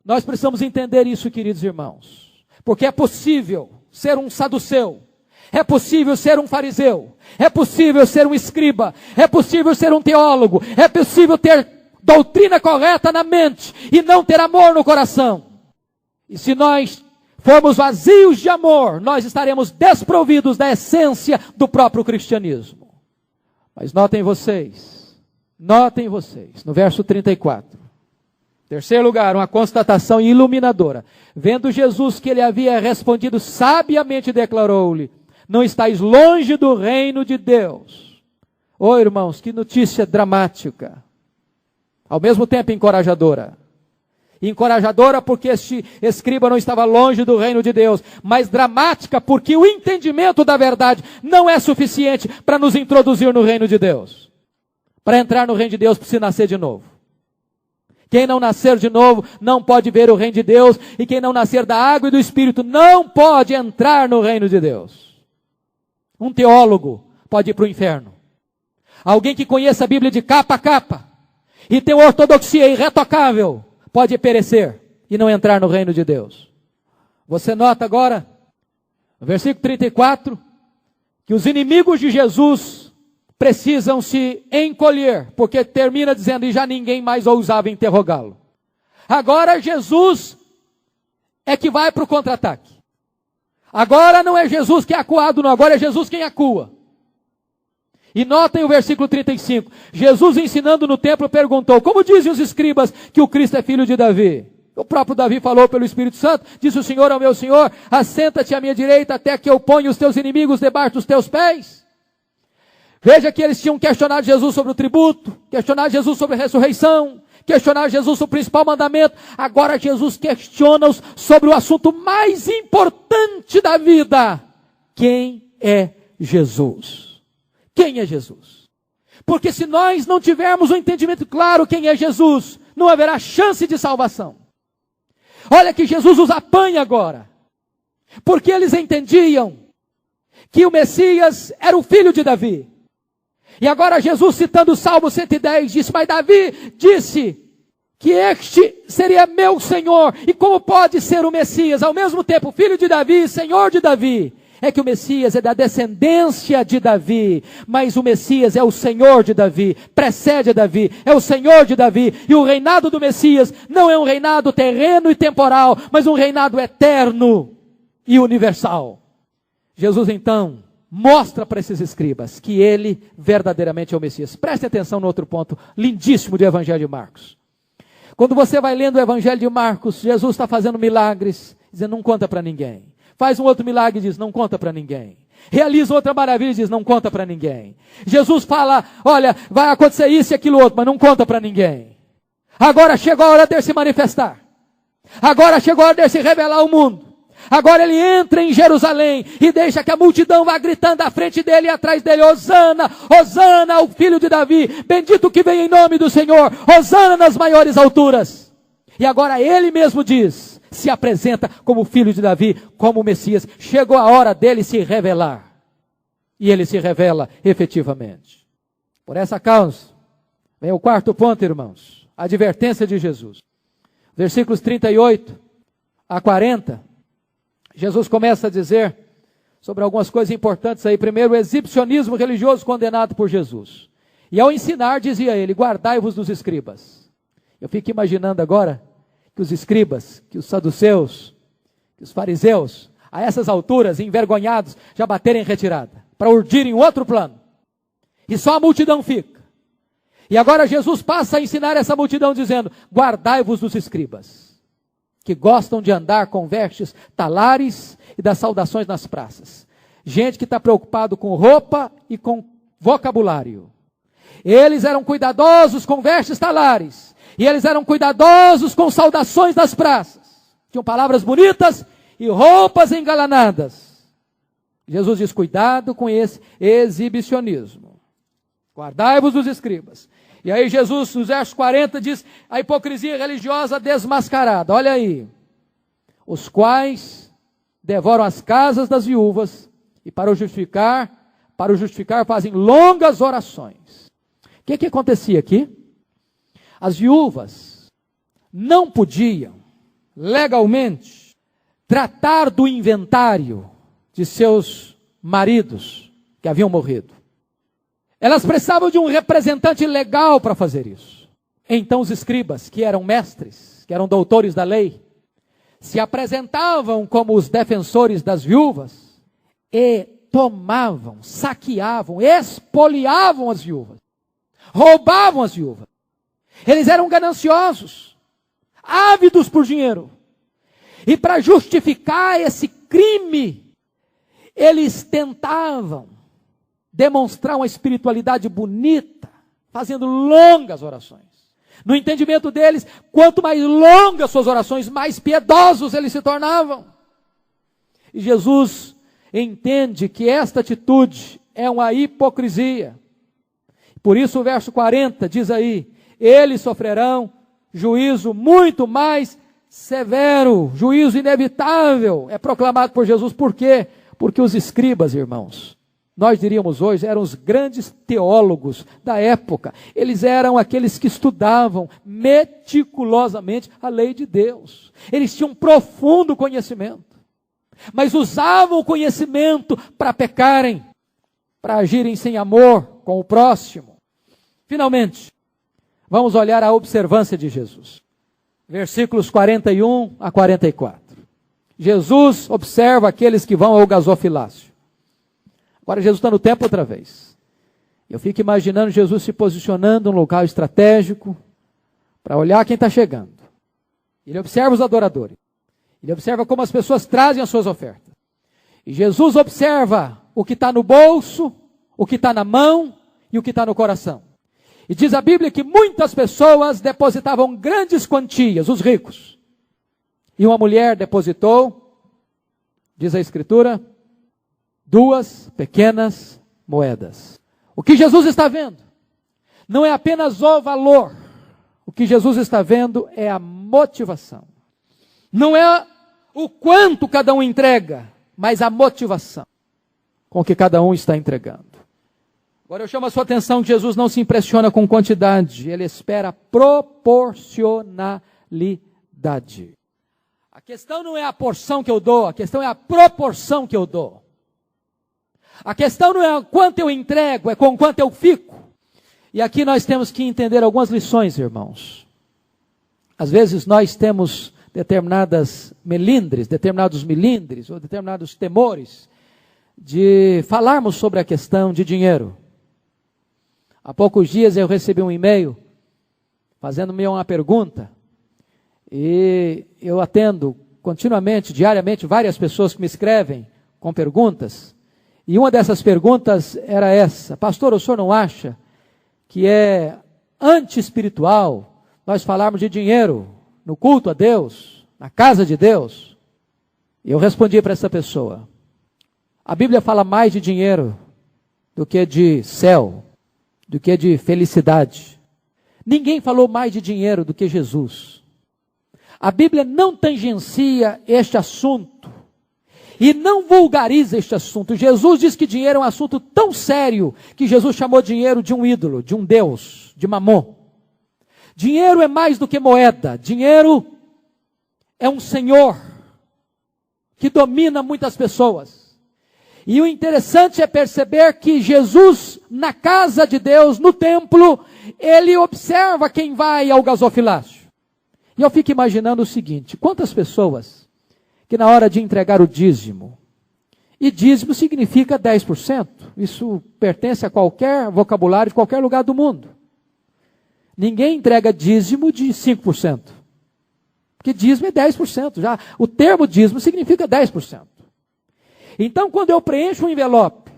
Nós precisamos entender isso, queridos irmãos, porque é possível ser um saduceu, é possível ser um fariseu, é possível ser um escriba, é possível ser um teólogo, é possível ter doutrina correta na mente e não ter amor no coração. E se nós formos vazios de amor, nós estaremos desprovidos da essência do próprio cristianismo. Mas notem vocês, no verso 34. Terceiro lugar, uma constatação iluminadora. Vendo Jesus que ele havia respondido sabiamente, declarou-lhe: não estáis longe do reino de Deus. Oh, irmãos, que notícia dramática. Ao mesmo tempo encorajadora. Encorajadora porque este escriba não estava longe do reino de Deus, mas dramática porque o entendimento da verdade não é suficiente para nos introduzir no reino de Deus. Para entrar no reino de Deus precisa nascer de novo. Quem não nascer de novo não pode ver o reino de Deus, e quem não nascer da água e do Espírito não pode entrar no reino de Deus. Um teólogo pode ir para o inferno. Alguém que conheça a Bíblia de capa a capa e tem uma ortodoxia irretocável pode perecer e não entrar no reino de Deus. Você nota agora, no versículo 34, que os inimigos de Jesus precisam se encolher, porque termina dizendo: e já ninguém mais ousava interrogá-lo. Agora Jesus é que vai para o contra-ataque. Agora não é Jesus que é acuado, não, agora é Jesus quem acua. E notem o versículo 35. Jesus, ensinando no templo, perguntou: como dizem os escribas que o Cristo é filho de Davi? O próprio Davi falou pelo Espírito Santo, disse o Senhor ao meu Senhor: assenta-te à minha direita até que eu ponha os teus inimigos debaixo dos teus pés. Veja que eles tinham questionado Jesus sobre o tributo, questionado Jesus sobre a ressurreição, questionado Jesus sobre o principal mandamento. Agora Jesus questiona-os sobre o assunto mais importante da vida: quem é Jesus? Quem é Jesus? Porque se nós não tivermos um entendimento claro quem é Jesus, não haverá chance de salvação. Olha que Jesus os apanha agora. Porque eles entendiam que o Messias era o filho de Davi. E agora Jesus, citando o Salmo 110, disse: mas Davi disse que este seria meu Senhor. E como pode ser o Messias, ao mesmo tempo filho de Davi, Senhor de Davi? É que o Messias é da descendência de Davi, mas o Messias é o Senhor de Davi, precede Davi, é o Senhor de Davi. E o reinado do Messias não é um reinado terreno e temporal, mas um reinado eterno e universal. Jesus então mostra para esses escribas que ele verdadeiramente é o Messias. Preste atenção no outro ponto lindíssimo do Evangelho de Marcos. Quando você vai lendo o Evangelho de Marcos, Jesus está fazendo milagres, dizendo: não conta para ninguém. Faz um outro milagre e diz: não conta para ninguém. Realiza outra maravilha e diz: não conta para ninguém. Jesus fala: olha, vai acontecer isso e aquilo outro, mas não conta para ninguém. Agora chegou a hora dele se manifestar. Agora chegou a hora dele se revelar ao mundo. Agora ele entra em Jerusalém e deixa que a multidão vá gritando à frente dele e atrás dele: Hosana, Hosana ao filho de Davi, bendito que vem em nome do Senhor, Hosana nas maiores alturas. E agora ele mesmo diz, se apresenta como filho de Davi, como o Messias. Chegou a hora dele se revelar. E ele se revela efetivamente. Por essa causa, vem o quarto ponto, irmãos, a advertência de Jesus. Versículos 38 a 40, Jesus começa a dizer sobre algumas coisas importantes aí. Primeiro, o exibicionismo religioso condenado por Jesus. E ao ensinar, dizia ele: guardai-vos dos escribas. Eu fico imaginando agora que os escribas, que os saduceus, que os fariseus, a essas alturas, envergonhados, já baterem em retirada, para urdirem outro plano. E só a multidão fica. E agora Jesus passa a ensinar essa multidão dizendo: guardai-vos dos escribas, que gostam de andar com vestes talares e das saudações nas praças. Gente que está preocupado com roupa e com vocabulário. Eles eram cuidadosos com vestes talares. E eles eram cuidadosos com saudações das praças. Tinham palavras bonitas e roupas engalanadas. Jesus diz: cuidado com esse exibicionismo. Guardai-vos dos escribas. E aí Jesus, no verso 40, diz a hipocrisia religiosa desmascarada. Olha aí. Os quais devoram as casas das viúvas e para o justificar fazem longas orações. O que acontecia aqui? As viúvas não podiam, legalmente, tratar do inventário de seus maridos que haviam morrido. Elas precisavam de um representante legal para fazer isso. Então os escribas, que eram mestres, que eram doutores da lei, se apresentavam como os defensores das viúvas e tomavam, saqueavam, expoliavam as viúvas, roubavam as viúvas. Eles eram gananciosos, ávidos por dinheiro. E para justificar esse crime, eles tentavam demonstrar uma espiritualidade bonita, fazendo longas orações. No entendimento deles, quanto mais longas suas orações, mais piedosos eles se tornavam. E Jesus entende que esta atitude é uma hipocrisia. Por isso o verso 40 diz aí: eles sofrerão juízo muito mais severo, juízo inevitável, é proclamado por Jesus. Por quê? Porque os escribas, irmãos, nós diríamos hoje, eram os grandes teólogos da época. Eles eram aqueles que estudavam meticulosamente a lei de Deus. Eles tinham profundo conhecimento, mas usavam o conhecimento para pecarem, para agirem sem amor com o próximo. Finalmente, vamos olhar a observância de Jesus. Versículos 41 a 44. Jesus observa aqueles que vão ao gasofilácio. Agora Jesus está no templo outra vez. Eu fico imaginando Jesus se posicionando num local estratégico para olhar quem está chegando. Ele observa os adoradores. Ele observa como as pessoas trazem as suas ofertas. E Jesus observa o que está no bolso, o que está na mão e o que está no coração. E diz a Bíblia que muitas pessoas depositavam grandes quantias, os ricos. E uma mulher depositou, diz a Escritura, 2 pequenas moedas. O que Jesus está vendo Não é apenas o valor. O que Jesus está vendo é a motivação. Não é o quanto cada um entrega, mas a motivação com que cada um está entregando. Agora eu chamo a sua atenção que Jesus não se impressiona com quantidade, ele espera proporcionalidade. A questão não é a porção que eu dou, a questão é a proporção que eu dou. A questão não é quanto eu entrego, é com quanto eu fico. E aqui nós temos que entender algumas lições, irmãos. Às vezes nós temos determinados melindres, ou determinados temores de falarmos sobre a questão de dinheiro. Há poucos dias eu recebi um e-mail fazendo-me uma pergunta e eu atendo continuamente, diariamente, várias pessoas que me escrevem com perguntas. E uma dessas perguntas era essa: pastor, o senhor não acha que é anti-espiritual nós falarmos de dinheiro no culto a Deus, na casa de Deus? E eu respondi para essa pessoa: a Bíblia fala mais de dinheiro do que de céu, do que de felicidade. Ninguém falou mais de dinheiro do que Jesus. A Bíblia não tangencia este assunto e não vulgariza este assunto. Jesus diz que dinheiro é um assunto tão sério que Jesus chamou dinheiro de um ídolo, de um Deus, de Mamon. Dinheiro é mais do que moeda. Dinheiro é um senhor que domina muitas pessoas. E o interessante é perceber que Jesus, na casa de Deus, no templo, ele observa quem vai ao gasofilácio. E eu fico imaginando o seguinte: quantas pessoas que na hora de entregar o dízimo, e dízimo significa 10%, isso pertence a qualquer vocabulário de qualquer lugar do mundo. Ninguém entrega dízimo de 5%, porque dízimo é 10%, já o termo dízimo significa 10%. Então, quando eu preencho um envelope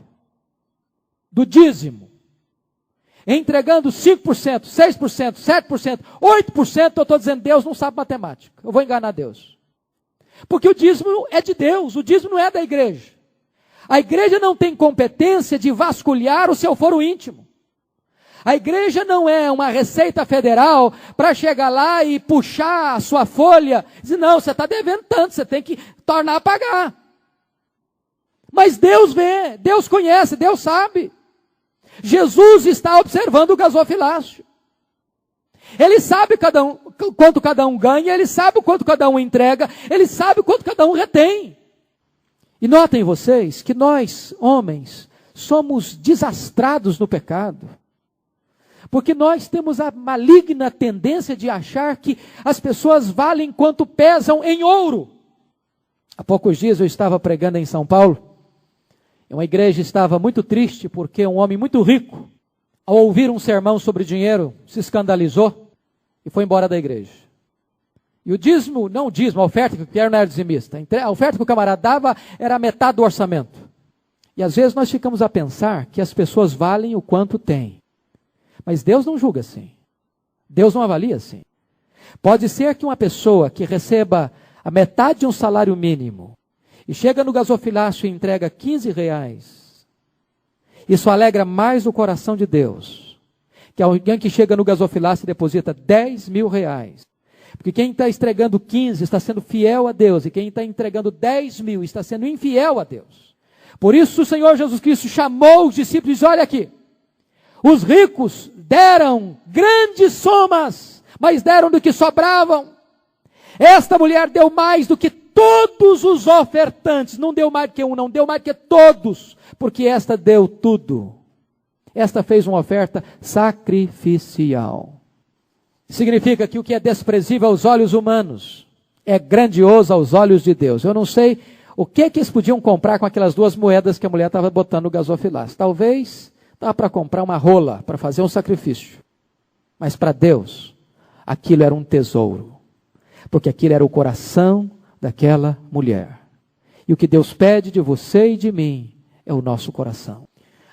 do dízimo, entregando 5%, 6%, 7%, 8%, eu estou dizendo: Deus não sabe matemática, eu vou enganar Deus. Porque o dízimo é de Deus, o dízimo não é da igreja. A igreja não tem competência de vasculhar o seu foro íntimo. A igreja não é uma receita federal para chegar lá e puxar a sua folha e dizer: não, você está devendo tanto, você tem que tornar a pagar. Mas Deus vê, Deus conhece, Deus sabe. Jesus está observando o gasofilácio. Ele sabe quanto cada um ganha, ele sabe o quanto cada um entrega, ele sabe o quanto cada um retém. E notem vocês que nós, homens, somos desastrados no pecado. Porque nós temos a maligna tendência de achar que as pessoas valem quanto pesam em ouro. Há poucos dias eu estava pregando em São Paulo. Uma igreja estava muito triste porque um homem muito rico, ao ouvir um sermão sobre dinheiro, se escandalizou e foi embora da igreja. E o dízimo, não o dízimo, a oferta, que não era dizimista, a oferta que o camarada dava era metade do orçamento. E às vezes nós ficamos a pensar que as pessoas valem o quanto têm. Mas Deus não julga assim. Deus não avalia assim. Pode ser que uma pessoa que receba a metade de um salário mínimo e chega no gasofilácio e entrega R$15, isso alegra mais o coração de Deus que alguém que chega no gasofilácio e deposita R$10.000. Porque quem está entregando 15 está sendo fiel a Deus, e quem está entregando 10.000 está sendo infiel a Deus. Por isso o Senhor Jesus Cristo chamou os discípulos e disse: olha aqui, os ricos deram grandes somas, mas deram do que sobravam. Esta mulher deu mais do que todos os ofertantes, não deu mais do que um, não deu mais do que todos, porque esta deu tudo. Esta fez uma oferta sacrificial. Significa que o que é desprezível aos olhos humanos é grandioso aos olhos de Deus. Eu não sei o que eles podiam comprar com aquelas 2 moedas que a mulher estava botando no gasofilácio. Talvez dava para comprar uma rola, para fazer um sacrifício. Mas para Deus, aquilo era um tesouro. Porque aquilo era o coração daquela mulher. E o que Deus pede de você e de mim é o nosso coração.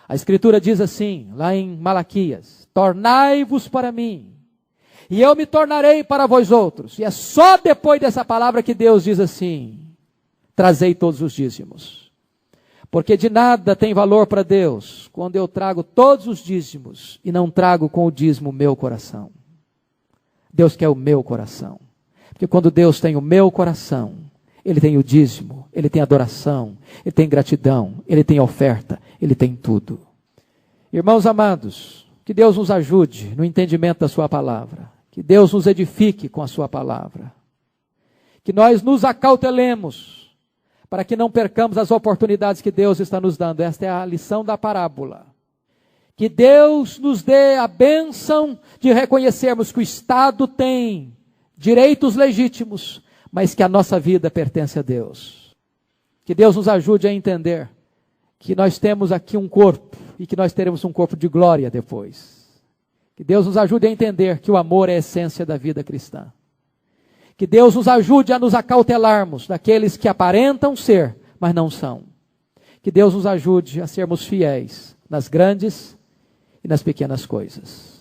A Escritura diz assim, lá em Malaquias: tornai-vos para mim, e eu me tornarei para vós outros. E é só depois dessa palavra que Deus diz assim: trazei todos os dízimos. Porque de nada tem valor para Deus quando eu trago todos os dízimos e não trago com o dízimo o meu coração. Deus quer o meu coração. Porque quando Deus tem o meu coração, Ele tem o dízimo, Ele tem adoração, Ele tem gratidão, Ele tem oferta, Ele tem tudo. Irmãos amados, que Deus nos ajude no entendimento da sua palavra. Que Deus nos edifique com a sua palavra. Que nós nos acautelemos para que não percamos as oportunidades que Deus está nos dando. Esta é a lição da parábola. Que Deus nos dê a bênção de reconhecermos que o Estado tem direitos legítimos, mas que a nossa vida pertence a Deus. Que Deus nos ajude a entender que nós temos aqui um corpo e que nós teremos um corpo de glória depois. Que Deus nos ajude a entender que o amor é a essência da vida cristã. Que Deus nos ajude a nos acautelarmos daqueles que aparentam ser, mas não são. Que Deus nos ajude a sermos fiéis nas grandes e nas pequenas coisas.